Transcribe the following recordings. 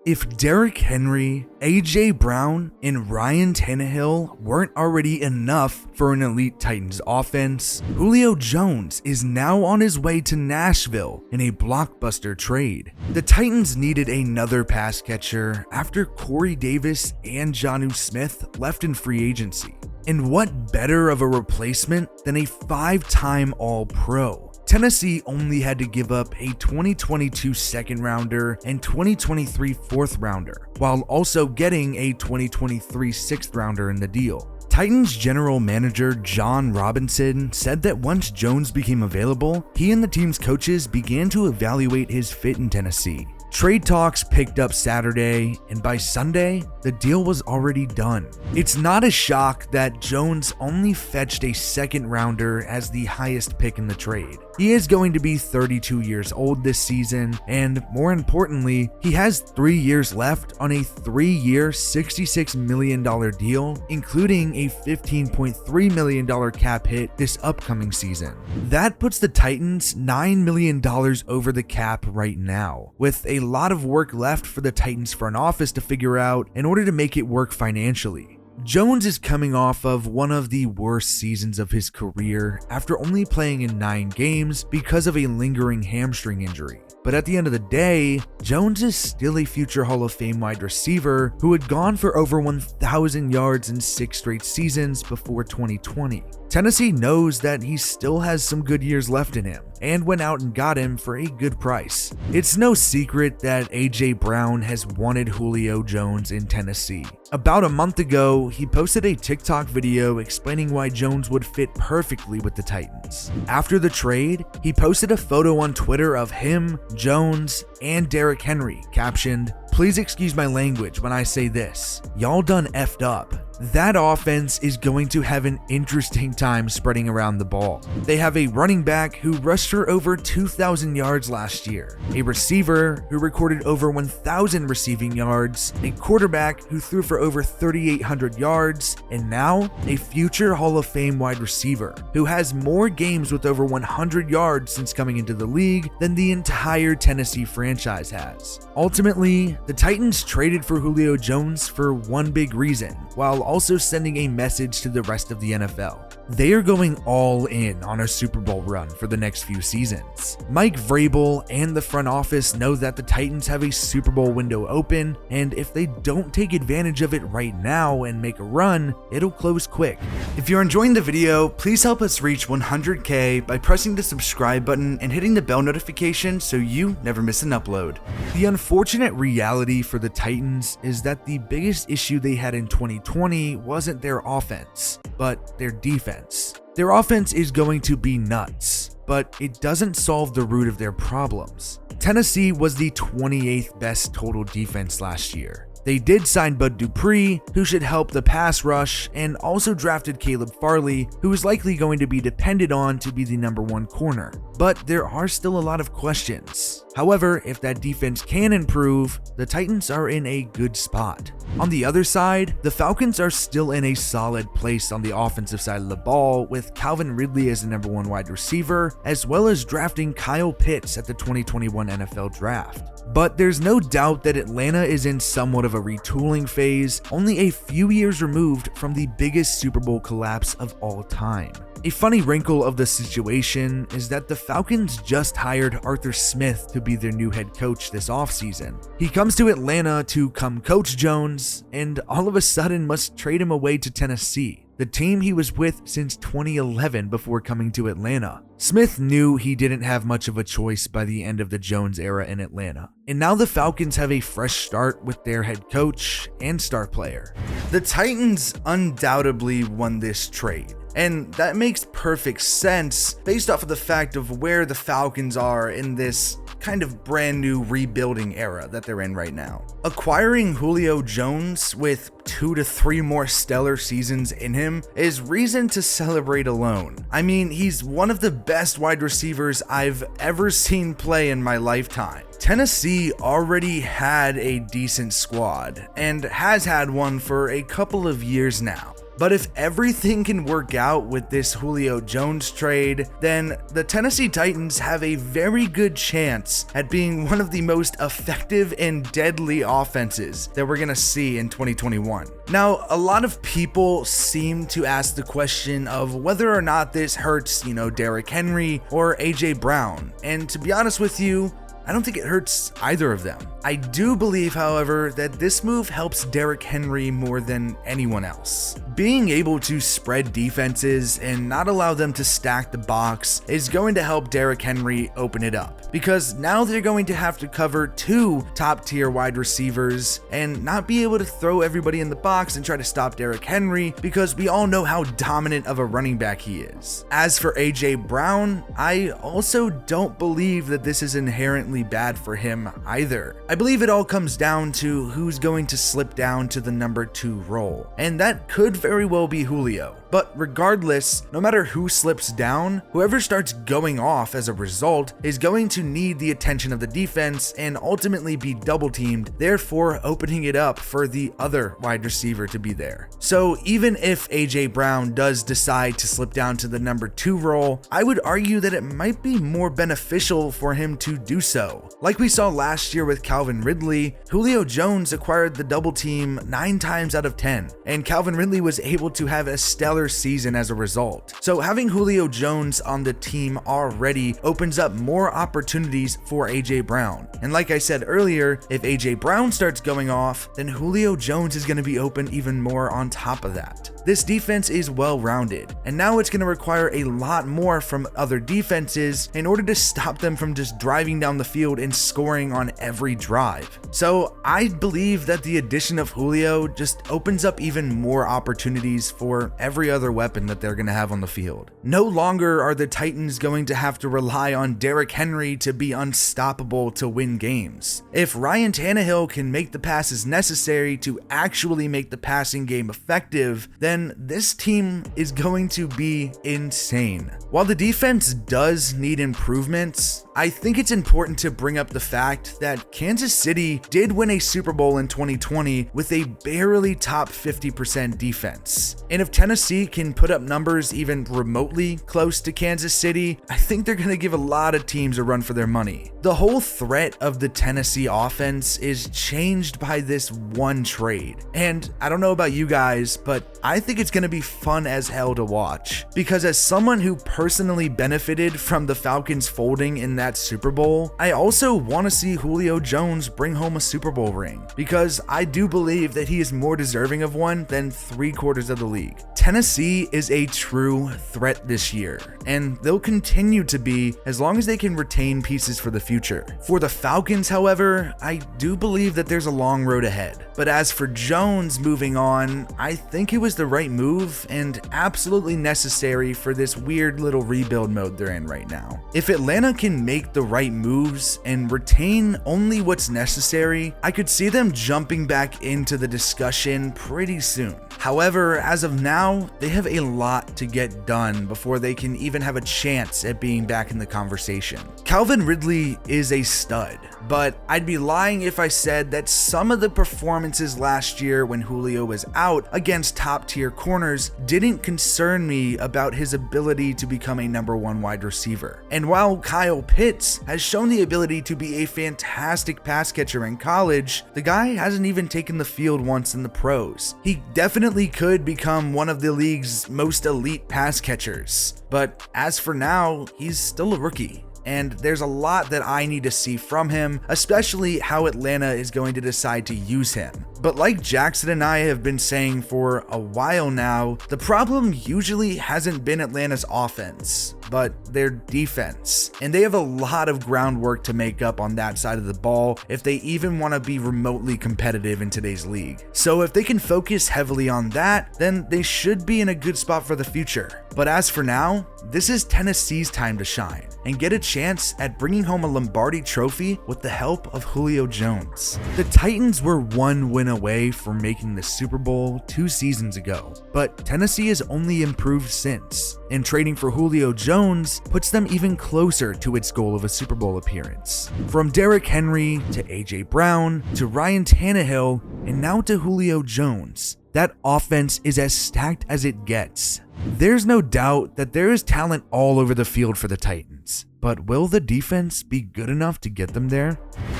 If Derrick Henry, A.J. Brown, and Ryan Tannehill weren't already enough for an elite Titans offense, Julio Jones is now on his way to Nashville in a blockbuster trade. The Titans needed another pass catcher after Corey Davis and Jonnu Smith left in free agency. And what better of a replacement than a 5-time All-Pro? Tennessee only had to give up a 2022 second rounder and 2023 fourth rounder, while also getting a 2023 sixth rounder in the deal. Titans general manager John Robinson said that once Jones became available, he and the team's coaches began to evaluate his fit in Tennessee. Trade talks picked up Saturday, and by Sunday, the deal was already done. It's not a shock that Jones only fetched a second rounder as the highest pick in the trade. He is going to be 32 years old this season, and more importantly, he has 3 years left on a 3-year, $66 million deal, including a $15.3 million cap hit this upcoming season. That puts the Titans $9 million over the cap right now, with a lot of work left for the Titans front office to figure out in order to make it work financially. Jones is coming off of one of the worst seasons of his career after only playing in 9 games because of a lingering hamstring injury. But at the end of the day, Jones is still a future Hall of Fame wide receiver who had gone for over 1,000 yards in 6 straight seasons before 2020. Tennessee knows that he still has some good years left in him and went out and got him for a good price. It's no secret that A.J. Brown has wanted Julio Jones in Tennessee. About a month ago, he posted a TikTok video explaining why Jones would fit perfectly with the Titans. After the trade, he posted a photo on Twitter of him, Jones, and Derrick Henry, captioned, "Please excuse my language when I say this. Y'all done effed up." That offense is going to have an interesting time spreading around the ball. They have a running back who rushed for over 2,000 yards last year, a receiver who recorded over 1,000 receiving yards, a quarterback who threw for over 3,800 yards, and now a future Hall of Fame wide receiver who has more games with over 100 yards since coming into the league than the entire Tennessee franchise has. Ultimately, the Titans traded for Julio Jones for one big reason, while also sending a message to the rest of the NFL. They are going all in on a Super Bowl run for the next few seasons. Mike Vrabel and the front office know that the Titans have a Super Bowl window open, and if they don't take advantage of it right now and make a run, it'll close quick. If you're enjoying the video, please help us reach 100K by pressing the subscribe button and hitting the bell notification so you never miss an upload. The unfortunate reality for the Titans is that the biggest issue they had in 2020 wasn't their offense, but their defense. Their offense is going to be nuts, but it doesn't solve the root of their problems. Tennessee was the 28th best total defense last year. They did sign Bud Dupree, who should help the pass rush, and also drafted Caleb Farley, who is likely going to be depended on to be the #1 corner. But there are still a lot of questions. However, if that defense can improve, the Titans are in a good spot. On the other side, the Falcons are still in a solid place on the offensive side of the ball, with Calvin Ridley as the #1 wide receiver, as well as drafting Kyle Pitts at the 2021 NFL Draft. But there's no doubt that Atlanta is in somewhat of a retooling phase, only a few years removed from the biggest Super Bowl collapse of all time. A funny wrinkle of the situation is that the Falcons just hired Arthur Smith to be their new head coach this offseason. He comes to Atlanta to come coach Jones, and all of a sudden must trade him away to Tennessee, the team he was with since 2011 before coming to Atlanta. Smith knew he didn't have much of a choice by the end of the Jones era in Atlanta, and now the Falcons have a fresh start with their head coach and star player. The Titans undoubtedly won this trade, and that makes perfect sense based off of the fact of where the Falcons are in this kind of brand new rebuilding era that they're in right now. Acquiring Julio Jones with 2 to 3 more stellar seasons in him is reason to celebrate alone. I mean, he's one of the best wide receivers I've ever seen play in my lifetime. Tennessee already had a decent squad and has had one for a couple of years now. But if everything can work out with this Julio Jones trade, then the Tennessee Titans have a very good chance at being one of the most effective and deadly offenses that we're going to see in 2021. Now, a lot of people seem to ask the question of whether or not this hurts, Derrick Henry or AJ Brown. And to be honest with you, I don't think it hurts either of them. I do believe, however, that this move helps Derrick Henry more than anyone else. Being able to spread defenses and not allow them to stack the box is going to help Derrick Henry open it up, because now they're going to have to cover 2 top-tier wide receivers and not be able to throw everybody in the box and try to stop Derrick Henry, because we all know how dominant of a running back he is. As for AJ Brown, I also don't believe that this is inherently bad for him either. I believe it all comes down to who's going to slip down to the number 2 role, and that could very well be Julio. But regardless, no matter who slips down, whoever starts going off as a result is going to need the attention of the defense and ultimately be double teamed, therefore opening it up for the other wide receiver to be there. So even if AJ Brown does decide to slip down to the number 2 role, I would argue that it might be more beneficial for him to do so. Like we saw last year with Calvin Ridley, Julio Jones acquired the double team 9 times out of 10, and Calvin Ridley was able to have a stellar season as a result. So having Julio Jones on the team already opens up more opportunities for AJ Brown. And like I said earlier, if AJ Brown starts going off, then Julio Jones is going to be open even more on top of that. This defense is well-rounded, and now it's going to require a lot more from other defenses in order to stop them from just driving down the field and scoring on every drive. So I believe that the addition of Julio just opens up even more opportunities for every other weapon that they're going to have on the field. No longer are the Titans going to have to rely on Derrick Henry to be unstoppable to win games. If Ryan Tannehill can make the passes necessary to actually make the passing game effective, then this team is going to be insane. While the defense does need improvements, I think it's important to bring up the fact that Kansas City did win a Super Bowl in 2020 with a barely top 50% defense. And if Tennessee can put up numbers even remotely close to Kansas City, I think they're going to give a lot of teams a run for their money. The whole threat of the Tennessee offense is changed by this one trade. And I don't know about you guys, but I think it's going to be fun as hell to watch, because as someone who personally benefited from the Falcons folding in that Super Bowl, I also want to see Julio Jones bring home a Super Bowl ring, because I do believe that he is more deserving of one than 3/4 of the league. Tennessee is a true threat this year, and they'll continue to be as long as they can retain pieces for the future. For the Falcons, however, I do believe that there's a long road ahead. But as for Jones moving on, I think it was the right move and absolutely necessary for this weird little rebuild mode they're in right now. If Atlanta can make the right moves and retain only what's necessary, I could see them jumping back into the discussion pretty soon. However, as of now, they have a lot to get done before they can even have a chance at being back in the conversation. Calvin Ridley is a stud, but I'd be lying if I said that some of the performances last year when Julio was out against top-tier corners didn't concern me about his ability to become a number 1 wide receiver. And while Kyle Pitts has shown the ability to be a fantastic pass catcher in college, the guy hasn't even taken the field once in the pros. He definitely could become one of the league's most elite pass catchers, but as for now, he's still a rookie. And there's a lot that I need to see from him, especially how Atlanta is going to decide to use him. But like Jackson and I have been saying for a while now, the problem usually hasn't been Atlanta's offense, but their defense. And they have a lot of groundwork to make up on that side of the ball if they even want to be remotely competitive in today's league. So if they can focus heavily on that, then they should be in a good spot for the future. But as for now, this is Tennessee's time to shine and get a chance at bringing home a Lombardi trophy with the help of Julio Jones. The Titans were 1 win away from making the Super Bowl 2 seasons ago, but Tennessee has only improved since, and trading for Julio Jones puts them even closer to its goal of a Super Bowl appearance. From Derrick Henry to AJ Brown to Ryan Tannehill and now to Julio Jones, that offense is as stacked as it gets. There's no doubt that there is talent all over the field for the Titans, but will the defense be good enough to get them there?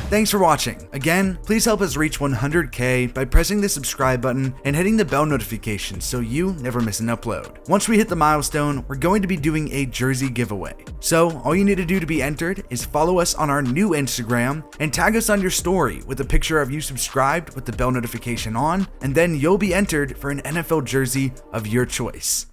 Thanks for watching. Again, please help us reach 100K by pressing the subscribe button and hitting the bell notification so you never miss an upload. Once we hit the milestone, we're going to be doing a jersey giveaway. So all you need to do to be entered is follow us on our new Instagram and tag us on your story with a picture of you subscribed with the bell notification on, and then you'll be entered for an NFL jersey of your choice.